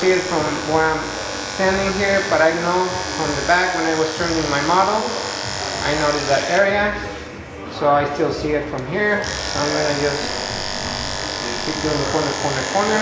see it from where I'm standing here, but I know from the back when I was turning my model, I noticed that area. So I still see it from here. So I'm gonna just keep doing the corner, corner, corner.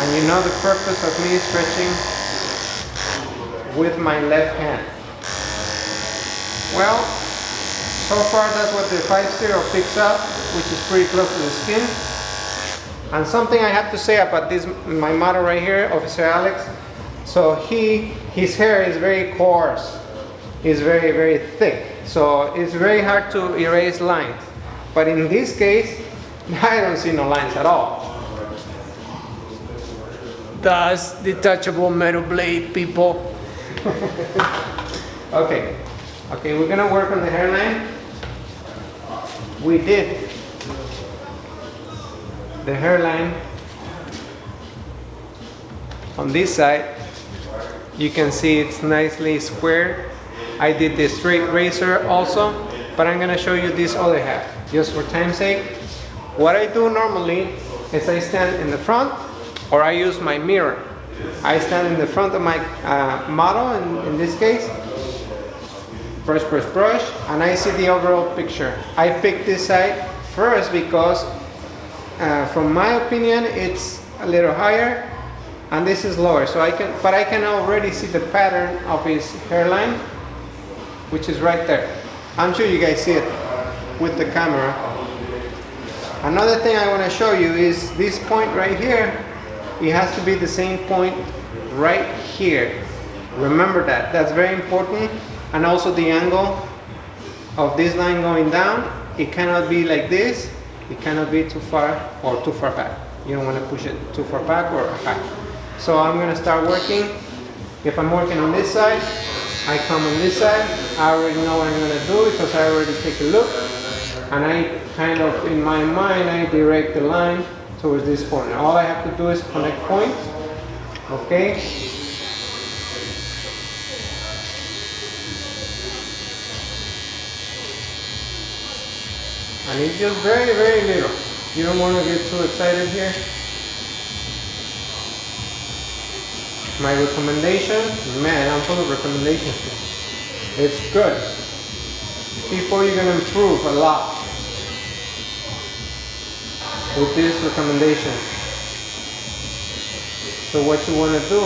And you know the purpose of me stretching with my left hand. Well, so far that's what the 5-0 picks up, which is pretty close to the skin. And something I have to say about this, my model right here, Officer Alex. So his hair is very coarse. It's very, very thick. So it's very hard to erase lines. But in this case, I don't see no lines at all. That's detachable metal blade, people. Okay, we're gonna work on the hairline. We did the hairline on this side. You can see it's nicely squared. I did the straight razor also, but I'm gonna show you this other half, just for time's sake. What I do normally is I stand in the front, or I use my mirror. I stand in the front of my model, in this case, brush, brush, brush, and I see the overall picture. I pick this side first because from my opinion, it's a little higher, and this is lower. So I can already see the pattern of his hairline, which is right there. I'm sure you guys see it with the camera. Another thing I want to show you is this point right here. It has to be the same point right here. Remember that. That's very important. And also the angle of this line going down. It cannot be like this. It cannot be too far or too far back. You don't want to push it too far back or back. So I'm going to start working. If I'm working on this side, I come on this side. I already know what I'm going to do because I already take a look. And I kind of, in my mind, I direct the line towards this corner. All I have to do is connect points. Okay. And it's just very, very little. You don't want to get too excited here. My recommendation, man, I'm full of recommendations. It's good. People, you're going to improve a lot with this recommendation. So what you want to do,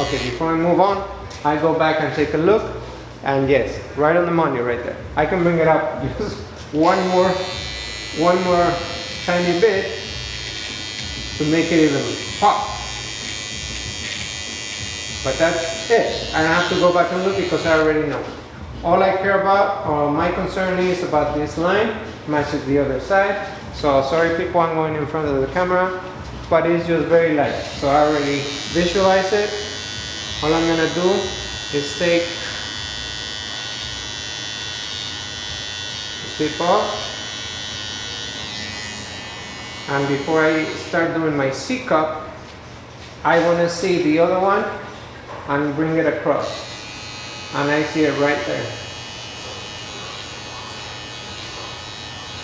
okay, before I move on, I go back and take a look. And yes, right on the money right there. I can bring it up just one more tiny bit to make it even pop. But that's it. I don't have to go back and look because I already know. All I care about, or my concern is about this line, matches the other side. So sorry people, I'm going in front of the camera, but it's just very light. So I already visualize it. All I'm gonna do is take tip off, and before I start doing my C cup, I want to see the other one and bring it across, and I see it right there.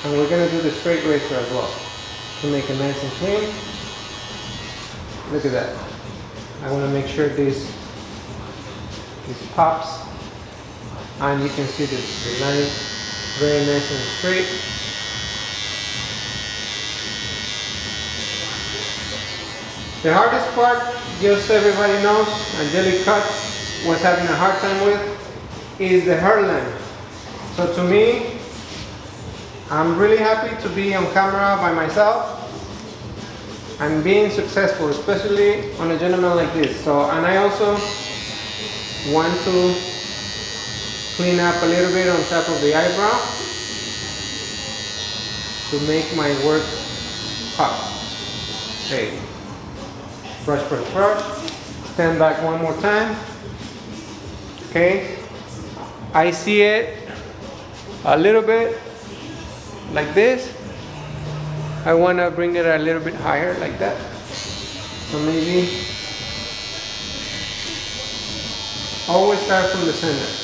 And we're going to do the straight razor as well to make it nice and clean. Look at that. I want to make sure this pops, and you can see the line very nice and straight. The hardest part, just so everybody knows, Angelic Cuts was having a hard time with, is the hairline. So to me, I'm really happy to be on camera by myself and being successful, especially on a gentleman like this. So, and I also want to clean up a little bit on top of the eyebrow to make my work pop. Okay. Brush, brush, brush. Stand back one more time. Okay. I see it a little bit like this. I want to bring it a little bit higher like that. So maybe always start from the center.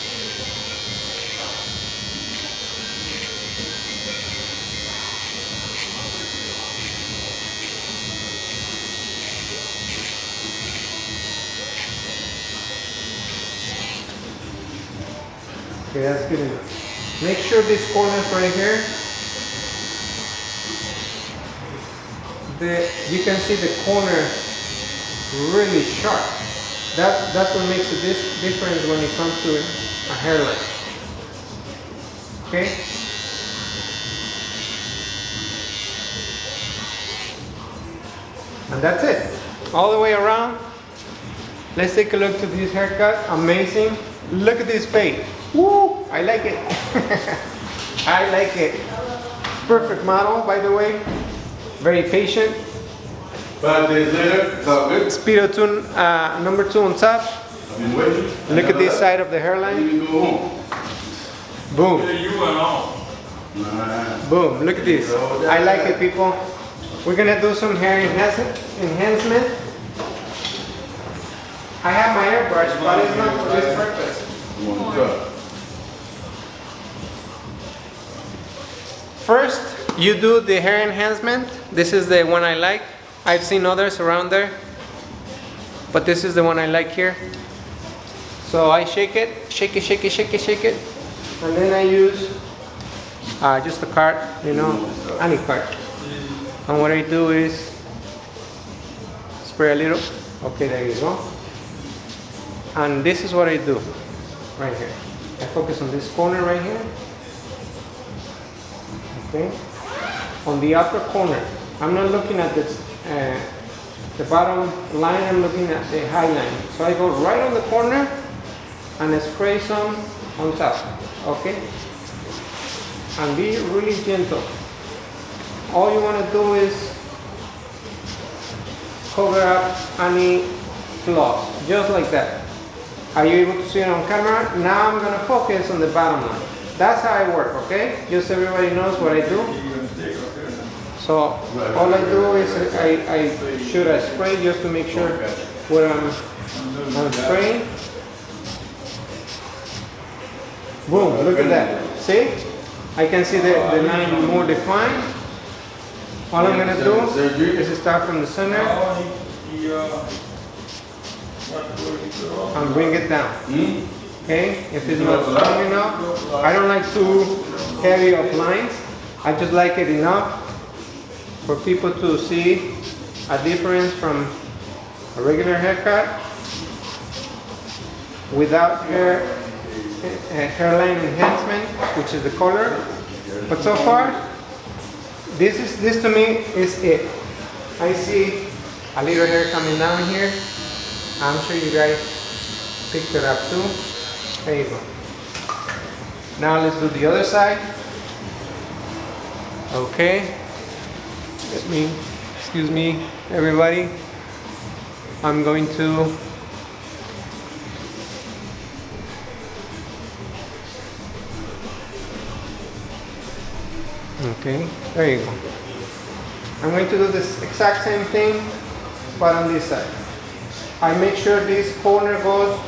Okay, that's good enough. Make sure these corners right here, you can see the corner really sharp. That's what makes a difference when it comes to a hairline. Okay? And that's it. All the way around. Let's take a look to this haircut. Amazing. Look at this fade. Woo! I like it. I like it. Perfect model, by the way. Very patient. 5 days later, it's all good. Speedo tune number 2 on top. I've been waiting. Look at this side of the hairline. You can go home. Boom. You went home. Nah. Boom. Look at this. I like it, people. We're gonna do some hair enhancement. I have my airbrush, but it's not for this purpose. One cup. First, you do the hair enhancement. This is the one I like. I've seen others around there, but this is the one I like here. So I shake it, shake it, shake it, shake it, shake it, and then I use just a card, you know, any card. And what I do is spray a little. Okay, there you go. And this is what I do right here. I focus on this corner right here. Okay. On the upper corner, I'm not looking at the bottom line, I'm looking at the high line. So I go right on the corner and I spray some on top. Okay. And be really gentle. All you want to do is cover up any flaws, just like that. Are you able to see it on camera? Now I'm going to focus on the bottom line. That's how I work, okay? Just so everybody knows what I do. So all I do is I shoot a spray just to make sure where I'm spraying. Boom, look at that. See? I can see the line more defined. All I'm going to do is start from the center and bring it down. Okay? If it's not strong enough, I don't like too heavy of lines. I just like it enough for people to see a difference from a regular haircut without hairline enhancement, which is the color. But so far, this to me is it. I see a little hair coming down here. I'm sure you guys picked it up too. There you go. Now let's do the other side. Okay. Excuse me, everybody. I'm going to okay, there you go. I'm going to do this exact same thing, but on this side. I make sure this corner goes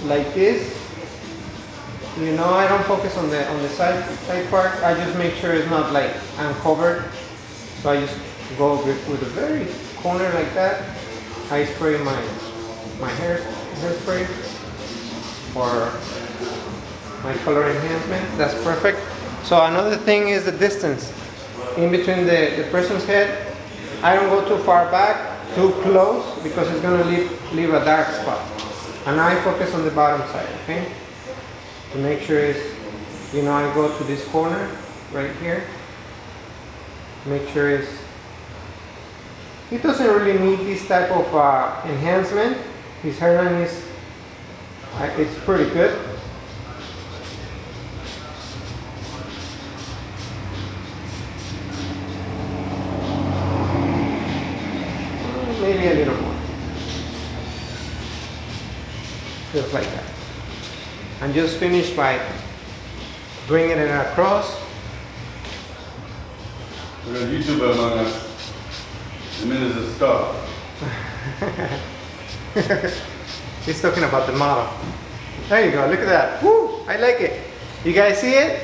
like this. You know, I don't focus on the side part. I just make sure it's not like uncovered. So I just go with a very corner like that. I spray my hairspray for my color enhancement. That's perfect. So another thing is the distance in between the person's head. I don't go too far back, too close, because it's gonna leave a dark spot. And I focus on the bottom side, okay? To make sure it's, you know, I go to this corner right here. Make sure it doesn't really need this type of enhancement. His hairline is, it's pretty good. Maybe a little more. Just like that. And just finish by bringing it across. We got a YouTuber among us. The minute is a star. He's talking about the model. There you go, look at that. Woo! I like it. You guys see it?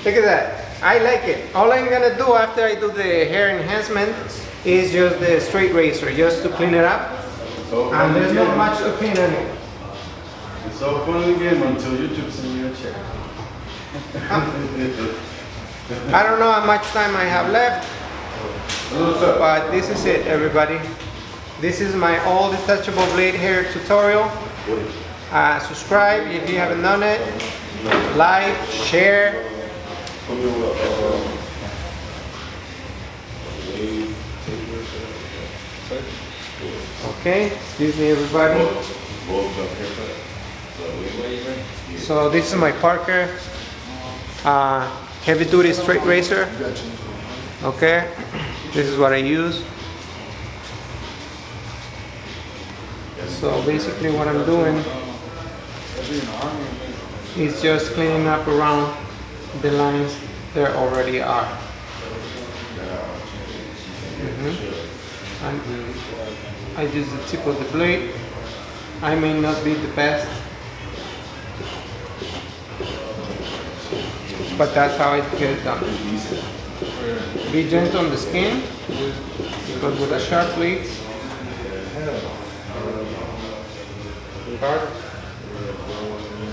Look at that. I like it. All I'm gonna do after I do the hair enhancement is just the straight razor, just to clean it up. And there's not much to clean anyway. It's all fun in the game until YouTube sends you a check. I don't know how much time I have left, What's up? but this is it, everybody. This is my all detachable blade hair tutorial. Subscribe if you haven't done it. Like, share. Okay, excuse me, everybody. So this is my Parker heavy duty straight razor. Okay, this is what I use. So basically what I'm doing is just cleaning up around the lines there already are. And I use the tip of the blade. I may not be the best, but that's how I get it done. Be gentle on the skin, because with the sharp blades,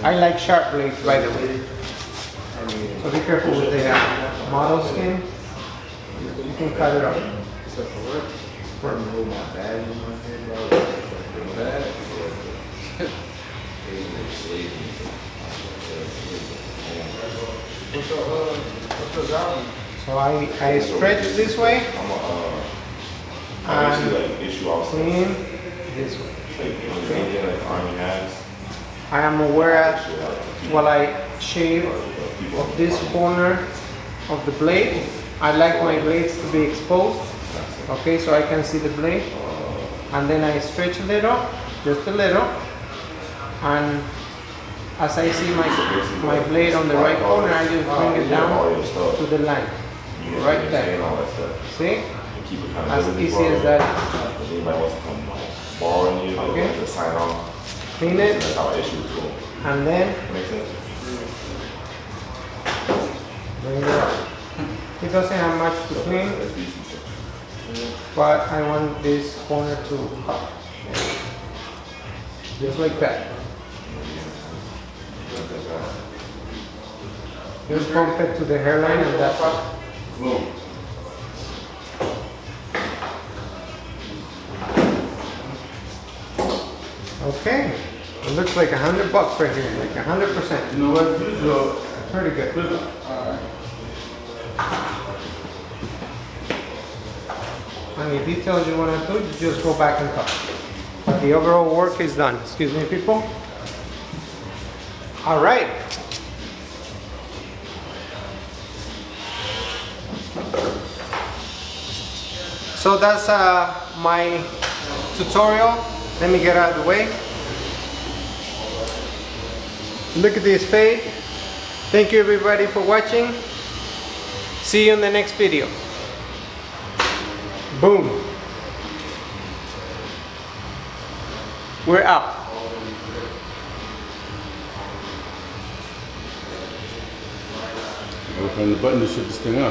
I like sharp blades, by the way. So be careful with the model skin. You can cut it off. So I stretch this way and clean this way. Okay. I am aware while I shave of this corner of the blade. I like my blades to be exposed. Okay, so I can see the blade. And then I stretch a little, just a little. And as I see my blade on the right corner, I just bring it down to the line. Right there. See? As easy as that. Okay. Clean it. And then bring it up. It doesn't have much to clean, but I want this corner to pop. Just like that. Just bump it to the hairline and that's it. Boom. Okay. It looks like $100 right here, like 100%. You know what? Usual. Pretty good. Any details you want to do, you just go back and cut. But the overall work is done. Excuse me, people. All right. So that's my tutorial. Let me get out of the way. Look at this fade. Thank you everybody for watching. See you in the next video. Boom. We're out. Go find the button to shut this thing up.